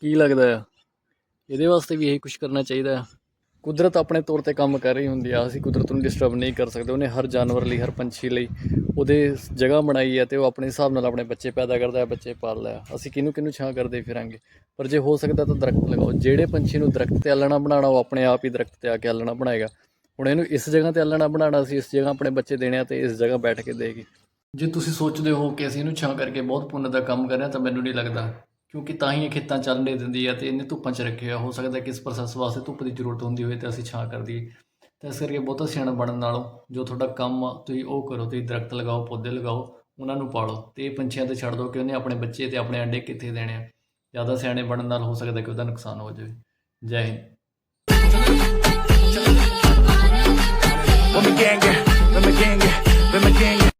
ਕੀ ਲੱਗਦਾ ਆ ਇਹਦੇ ਵਾਸਤੇ ਵੀ ਇਹੀ ਕੁਛ ਕਰਨਾ ਚਾਹੀਦਾ ਆ। ਕੁਦਰਤ ਆਪਣੇ ਤੌਰ 'ਤੇ ਕੰਮ ਕਰ ਰਹੀ ਹੁੰਦੀ ਆ, ਅਸੀਂ ਕੁਦਰਤ ਨੂੰ ਡਿਸਟਰਬ ਨਹੀਂ ਕਰ ਸਕਦੇ। ਉਹਨੇ ਹਰ ਜਾਨਵਰ ਲਈ, ਹਰ ਪੰਛੀ ਲਈ ਉਹਦੇ ਜਗ੍ਹਾ ਬਣਾਈ ਹੈ ਅਤੇ ਉਹ ਆਪਣੇ ਹਿਸਾਬ ਨਾਲ ਆਪਣੇ ਬੱਚੇ ਪੈਦਾ ਕਰਦਾ ਹੈ, ਬੱਚੇ ਪਾਲਦਾ ਹੈ। ਅਸੀਂ ਕਿਹਨੂੰ ਛਾਂ ਕਰਦੇ ਫਿਰਾਂਗੇ। ਪਰ ਜੇ ਹੋ ਸਕਦਾ ਤਾਂ ਦਰਖਤ ਲਗਾਓ। ਜਿਹੜੇ ਪੰਛੀ ਨੂੰ ਦਰਖਤ 'ਤੇ ਆਲਣਾ ਬਣਾਉਣਾ, ਉਹ ਆਪਣੇ ਆਪ ਹੀ ਦਰਖਤ 'ਤੇ ਆ ਕੇ ਆਲਣਾ ਬਣਾਏਗਾ। ਹੁਣ ਇਹਨੂੰ ਇਸ ਜਗ੍ਹਾ 'ਤੇ ਆਲਣਾ ਬਣਾਉਣਾ ਸੀ, ਇਸ ਜਗ੍ਹਾ ਆਪਣੇ ਬੱਚੇ ਦੇਣੇ ਆ ਅਤੇ ਇਸ ਜਗ੍ਹਾ ਬੈਠ ਕੇ ਦੇਗੀ। ਜੇ ਤੁਸੀਂ ਸੋਚਦੇ ਹੋ ਕਿ ਅਸੀਂ ਇਹਨੂੰ ਛਾਂ ਕਰਕੇ ਬਹੁਤ ਪੁੰਨ ਦਾ ਕੰਮ ਕਰ ਰਹੇ ਹਾਂ, ਤਾਂ ਮੈਨੂੰ ਨਹੀਂ ਲੱਗਦਾ, ਕਿਉਂਕਿ ਤਾਂ ਹੀ ਇਹ ਖੇਤਾਂ ਚੱਲ ਨਹੀਂ ਦਿੰਦੀ ਹੈ ਅਤੇ ਇਹਨੇ ਧੁੱਪਾਂ 'ਚ ਰੱਖਿਆ। ਹੋ ਸਕਦਾ ਕਿ ਇਸ ਪ੍ਰੋਸੈਸ ਵਾਸਤੇ ਧੁੱਪ ਦੀ ਜ਼ਰੂਰਤ ਹੁੰਦੀ ਹੋਵੇ ਅਤੇ ਅਸੀਂ ਛਾਂ ਕਰ ਦਈਏ। ਤਾਂ ਇਸ ਕਰਕੇ ਬਹੁਤਾ ਸਿਆਣਾ ਬਣਨ ਨਾਲੋਂ ਜੋ ਤੁਹਾਡਾ ਕੰਮ ਆ ਤੁਸੀਂ ਉਹ ਕਰੋ। ਤੁਸੀਂ ਦਰਖਤ ਲਗਾਓ, ਪੌਦੇ ਲਗਾਓ, ਉਹਨਾਂ ਨੂੰ ਪਾਲੋ ਅਤੇ ਇਹ ਪੰਛੀਆਂ 'ਤੇ ਛੱਡ ਦਿਓ ਕਿ ਉਹਨੇ ਆਪਣੇ ਬੱਚੇ ਅਤੇ ਆਪਣੇ ਅੰਡੇ ਕਿੱਥੇ ਦੇਣੇ ਆ। ਜ਼ਿਆਦਾ ਸਿਆਣੇ ਬਣਨ ਨਾਲ ਹੋ ਸਕਦਾ ਕਿ ਉਹਦਾ ਨੁਕਸਾਨ ਹੋ ਜਾਵੇ। ਜੈ ਹਿੰਦ।